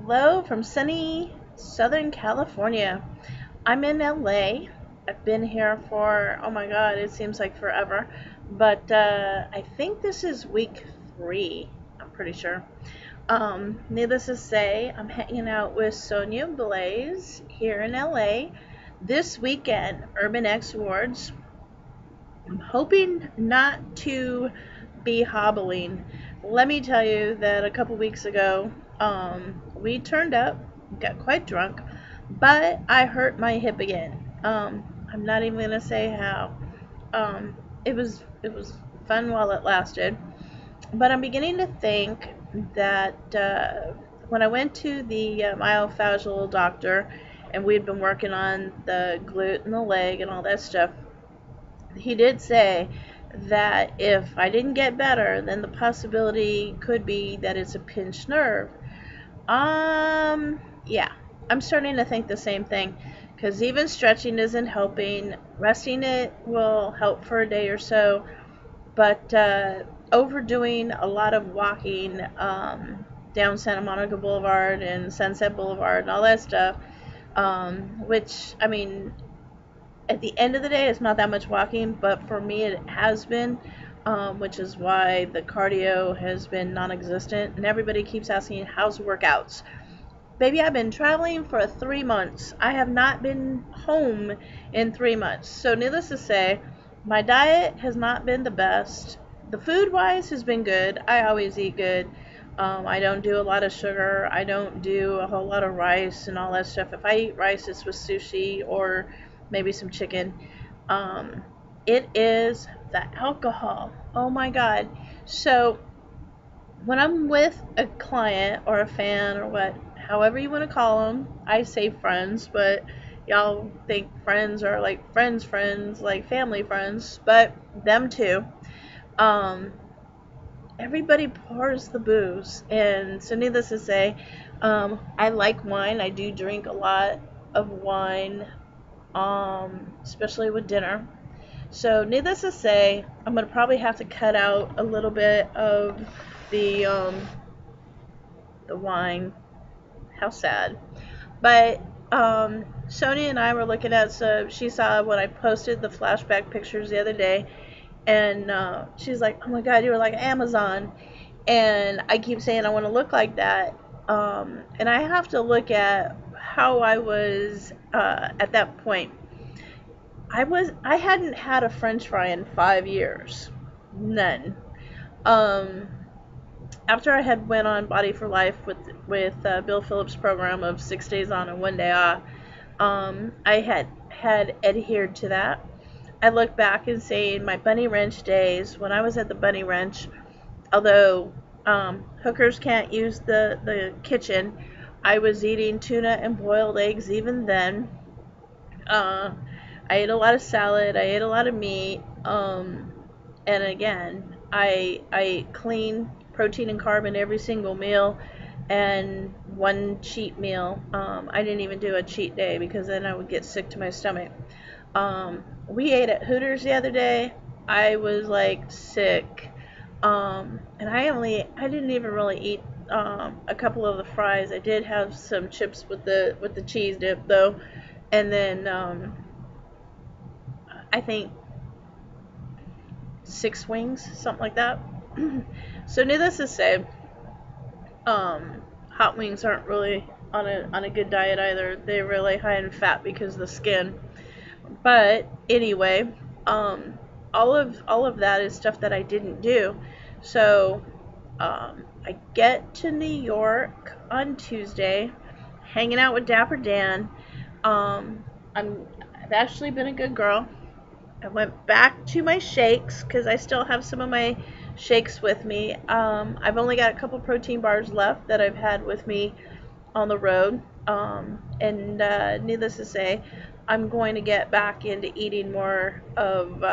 Hello from sunny Southern California. I'm in LA. I've been here for, oh my God, it seems like forever. But I think this is week 3, I'm pretty sure. Needless to say, I'm hanging out with Sonia Blaze here in LA this weekend, Urban X Awards. I'm hoping not to be hobbling. Let me tell you that a couple weeks ago, we turned up, got quite drunk, but I hurt my hip again. I'm not even gonna say how. It was fun while it lasted, but I'm beginning to think that when I went to the myofascial doctor, and we'd been working on the glute and the leg and all that stuff, he did say that if I didn't get better, then the possibility could be that it's a pinched nerve. Yeah, I'm starting to think the same thing because even stretching isn't helping. Resting it will help for a day or so, but overdoing a lot of walking down Santa Monica Boulevard and Sunset Boulevard and all that stuff, which, I mean, at the end of the day, it's not that much walking, but for me, it has been, which is why the cardio has been non existent. And everybody keeps asking, how's workouts? Baby, I've been traveling for 3 months. I have not been home in 3 months. So, needless to say, my diet has not been the best. The food wise has been good. I always eat good. I don't do a lot of sugar. I don't do a whole lot of rice and all that stuff. If I eat rice, it's with sushi or maybe some chicken. Um, it is the alcohol. Oh my God. So when I'm with a client or a fan or what, however you want to call them, I say friends, but y'all think friends are like friends, like family friends, but them too. Um, Everybody pours the booze, and so needless to say, I like wine. I do drink a lot of wine, especially with dinner. So, needless to say, I'm gonna probably have to cut out a little bit of the um, the wine. How sad. But Sony and I were looking at, so she saw when I posted the flashback pictures the other day, and she's like, "Oh my God, you were like Amazon," and I keep saying I want to look like that, and I have to look at how I was at that point. I hadn't had a French fry in 5 years, none. Um, After I had went on Body for Life with Bill Phillips' program of 6 days on and 1 day off, I had adhered to that. I look back and say in my bunny ranch days, when I was at the bunny ranch, although hookers can't use the kitchen, I was eating tuna and boiled eggs even then. Uh, I ate a lot of salad. I ate a lot of meat. And again, I ate clean protein and carb in every single meal, and one cheat meal. I didn't even do a cheat day because then I would get sick to my stomach. We ate at Hooters the other day. I was like sick, and I didn't even really eat a couple of the fries. I did have some chips with the cheese dip though, and then I think 6 wings, something like that. So needless to say, hot wings aren't really on a good diet either. They're really high in fat because of the skin. But anyway, um, all of that is stuff that I didn't do. So I get to New York on Tuesday, hanging out with Dapper Dan. I've actually been a good girl. I went back to my shakes because I still have some of my shakes with me. I've only got a couple protein bars left that I've had with me on the road. And needless to say, I'm going to get back into eating more of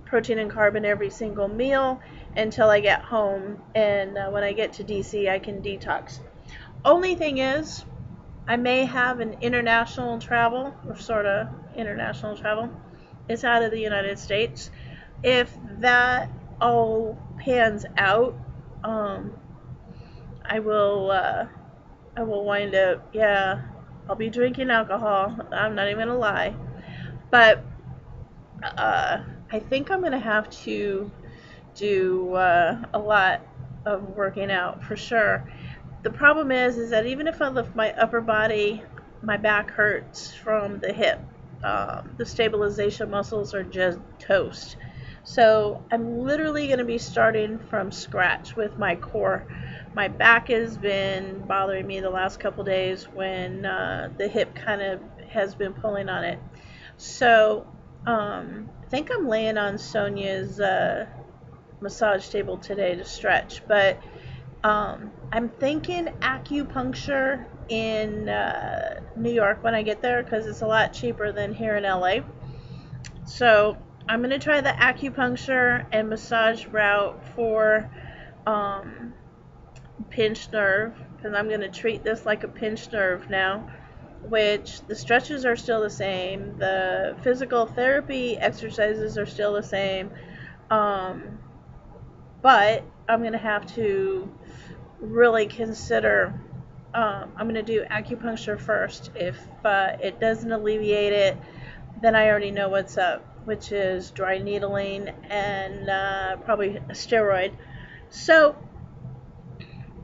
protein and carb in every single meal until I get home. And when I get to DC, I can detox. Only thing is, I may have an international travel, or sort of international travel. It's out of the United States. If that all pans out, I will I will wind up, yeah, I'll be drinking alcohol. I'm not even gonna lie. But I think I'm gonna have to do a lot of working out for sure. The problem is that even if I lift my upper body, my back hurts from the hip. The stabilization muscles are just toast. So I'm literally going to be starting from scratch with my core. My back has been bothering me the last couple days when the hip kind of has been pulling on it. So I think I'm laying on Sonia's massage table today to stretch, but I'm thinking acupuncture in New York when I get there because it's a lot cheaper than here in LA. So I'm going to try the acupuncture and massage route for um, pinched nerve because I'm going to treat this like a pinched nerve now, which the stretches are still the same. The physical therapy exercises are still the same. Um, but I'm going to have to really consider I'm going to do acupuncture first. If it doesn't alleviate it, then I already know what's up, which is dry needling and probably a steroid. So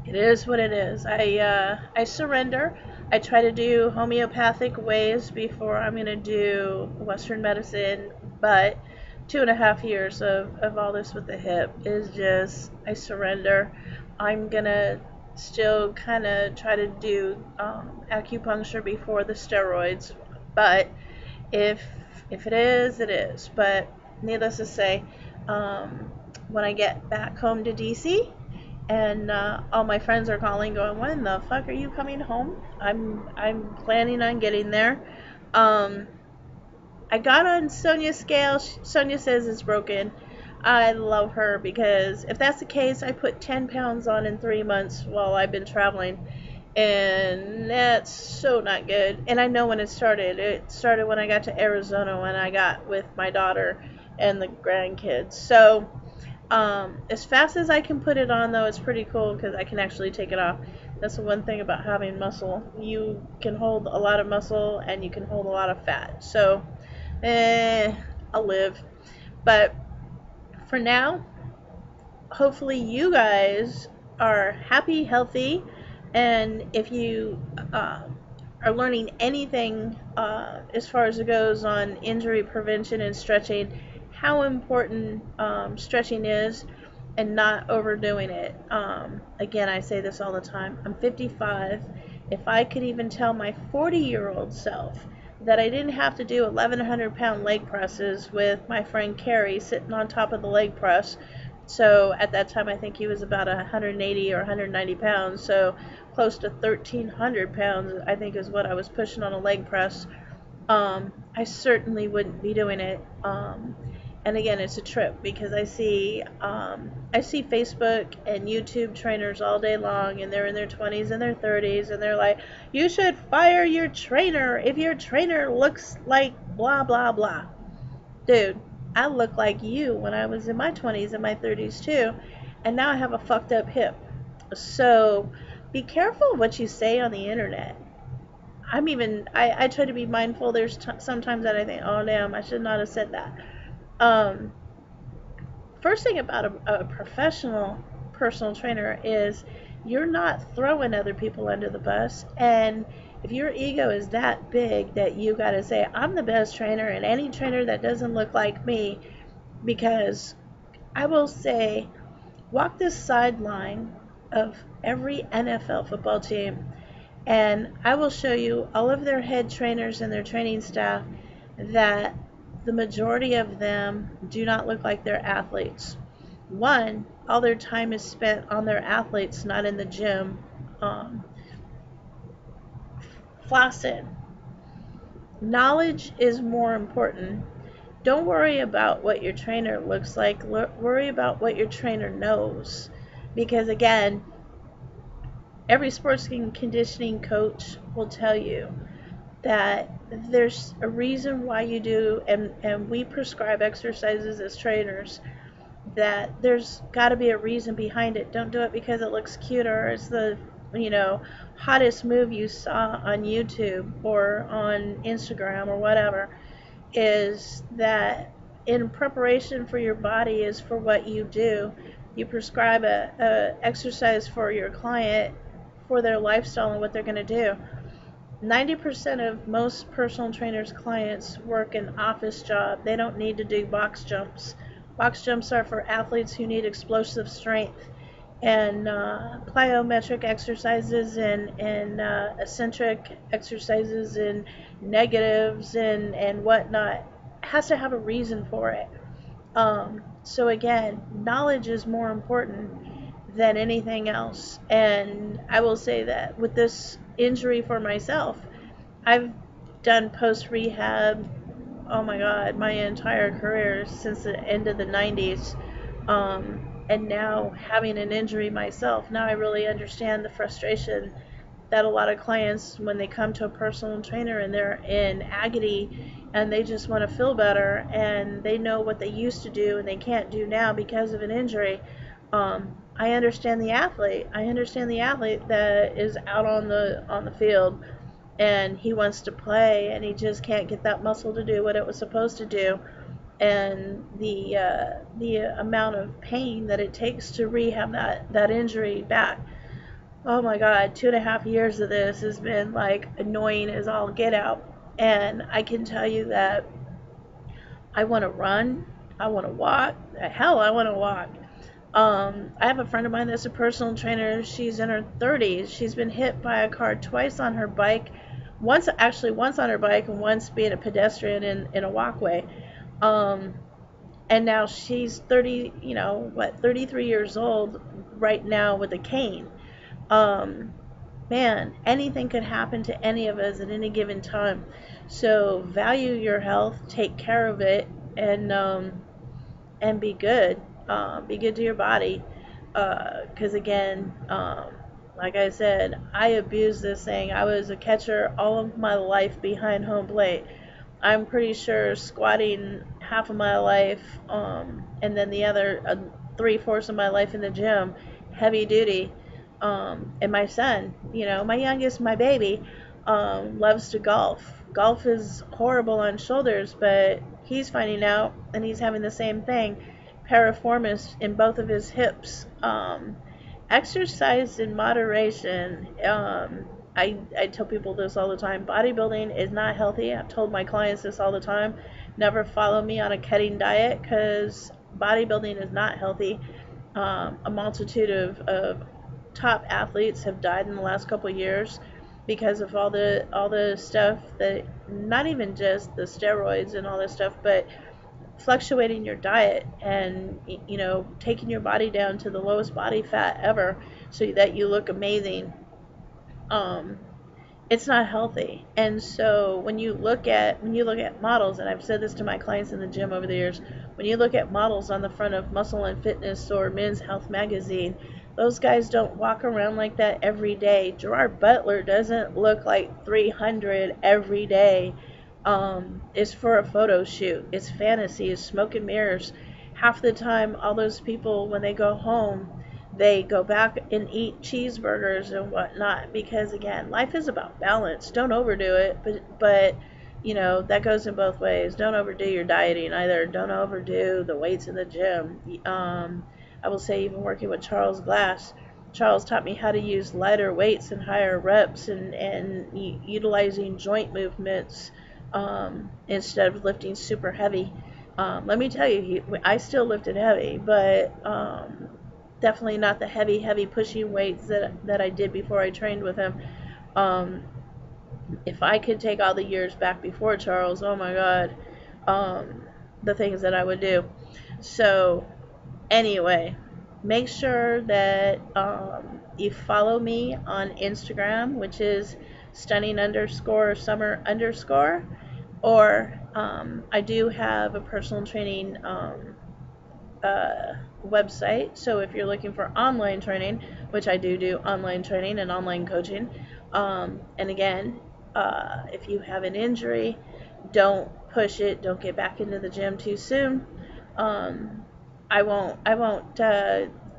it is what it is. I surrender. I try to do homeopathic ways before I'm going to do Western medicine, but 2.5 years of all this with the hip is just, I surrender. I'm going to still kind of try to do acupuncture before the steroids, but if if it is, it is. But needless to say, um, when I get back home to DC, and all my friends are calling, going, "When the fuck are you coming home?" I'm planning on getting there. Um, I got on Sonia's scale. Sonia says it's broken. I love her because if that's the case, I put 10 pounds on in 3 months while I've been traveling. And that's so not good. And I know when it started. It started when I got to Arizona when I got with my daughter and the grandkids. So as fast as I can put it on, though, it's pretty cool because I can actually take it off. That's the one thing about having muscle. You can hold a lot of muscle and you can hold a lot of fat. So, I'll live. But for now, hopefully you guys are happy, healthy, and if you are learning anything as far as it goes on injury prevention and stretching, how important stretching is and not overdoing it. Again, I say this all the time. I'm 55. If I could even tell my 40-year-old self that I didn't have to do 1,100-pound leg presses with my friend Carrie sitting on top of the leg press. So at that time, I think he was about 180 or 190 pounds. So close to 1,300 pounds, I think, is what I was pushing on a leg press. I certainly wouldn't be doing it. And again, it's a trip because I see Facebook and YouTube trainers all day long, and they're in their 20s and their 30s, and they're like, you should fire your trainer if your trainer looks like blah blah blah. Dude, I looked like you when I was in my 20s and my 30s too, and now I have a fucked up hip. So be careful what you say on the internet. I try to be mindful. There's sometimes that I think, oh damn, I should not have said that. Um, First thing about a professional personal trainer is you're not throwing other people under the bus. And if your ego is that big that you got to say, I'm the best trainer, and any trainer that doesn't look like me, because I will say, walk this sideline of every NFL football team, and I will show you all of their head trainers and their training staff that the majority of them do not look like they're athletes. One, all their time is spent on their athletes, not in the gym, um, flossing. Knowledge is more important. Don't worry about what your trainer looks like. Worry about what your trainer knows. Because again, every sports and conditioning coach will tell you that there's a reason why you do, and we prescribe exercises as trainers, that there's got to be a reason behind it. Don't do it because it looks cute or it's the you know, hottest move you saw on YouTube or on Instagram or whatever, is that in preparation for your body is for what you do. You prescribe a exercise for your client for their lifestyle and what they're going to do. 90% of most personal trainers' clients work an office job. They don't need to do box jumps. Box jumps are for athletes who need explosive strength, and plyometric exercises and eccentric exercises and negatives and whatnot has to have a reason for it. So again, knowledge is more important than anything else. And I will say that with this injury for myself, I've done post rehab, oh my God, my entire career since the end of the 90s. And now having an injury myself, now I really understand the frustration that a lot of clients, when they come to a personal trainer and they're in agony and they just want to feel better and they know what they used to do and they can't do now because of an injury. I understand the athlete. I understand the athlete that is out on the field and he wants to play and he just can't get that muscle to do what it was supposed to do, and the amount of pain that it takes to rehab that injury back. Oh my God, 2.5 years of this has been like annoying as all get out. And I can tell you that I want to run, I want to walk. Hell, I want to walk. I have a friend of mine that's a personal trainer. She's in her 30s. She's been hit by a car twice on her bike. Once on her bike and once being a pedestrian in a walkway. Um, and now she's 30, 33 years old right now with a cane. Um, Man, anything could happen to any of us at any given time. So value your health, take care of it, and be good. Be good to your body. Because again, like I said, I abused this thing. I was a catcher all of my life behind home plate. I'm pretty sure squatting half of my life, and then the other 3/4 of my life in the gym, heavy duty. And my son, my youngest, my baby, loves to golf. Golf is horrible on shoulders, but he's finding out, and he's having the same thing, piriformis in both of his hips. Exercise in moderation. I tell people this all the time. Bodybuilding is not healthy. I've told my clients this all the time. Never follow me on a cutting diet because bodybuilding is not healthy. A multitude of top athletes have died in the last couple of years because of all the stuff that, not even just the steroids and all this stuff, but fluctuating your diet and taking your body down to the lowest body fat ever so that you look amazing. um, it's not healthy. And so when you look at models, and I've said this to my clients in the gym over the years, when you look at models on the front of Muscle and Fitness or Men's Health magazine, those guys don't walk around like that every day. Gerard Butler doesn't look like 300 every day. It's for a photo shoot. It's fantasy. It's smoke and mirrors. Half the time, all those people, when they go home, they go back and eat cheeseburgers and whatnot because again, life is about balance. Don't overdo it, but that goes in both ways. Don't overdo your dieting either. Don't overdo the weights in the gym. I will say, even working with Charles Glass, Charles taught me how to use lighter weights and higher reps and utilizing joint movements, instead of lifting super heavy. Let me tell you, I still lifted heavy, but definitely not the heavy pushing weights that I did before I trained with him. Um, if I could take all the years back before Charles, oh my God, the things that I would do. So anyway, make sure that you follow me on Instagram, which is stunning_summer_, or I do have a personal training website. So if you're looking for online training, which I do online training and online coaching, and again, if you have an injury, don't push it. Don't get back into the gym too soon. I won't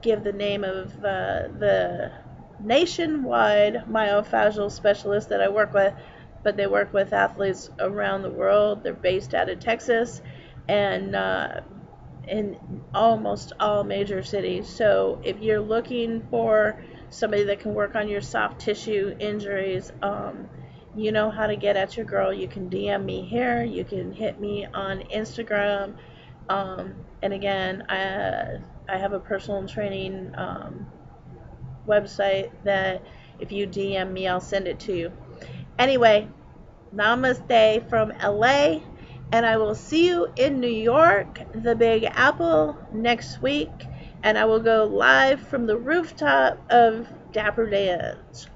give the name of the nationwide myofascial specialists that I work with, but they work with athletes around the world. They're based out of Texas and in almost all major cities. So if you're looking for somebody that can work on your soft tissue injuries, you know how to get at your girl. You can DM me here. You can hit me on Instagram. And again, I have a personal training website that if you DM me, I'll send it to you. Anyway, namaste from LA, and I will see you in New York, the Big Apple, next week, and I will go live from the rooftop of Dapper Dan's.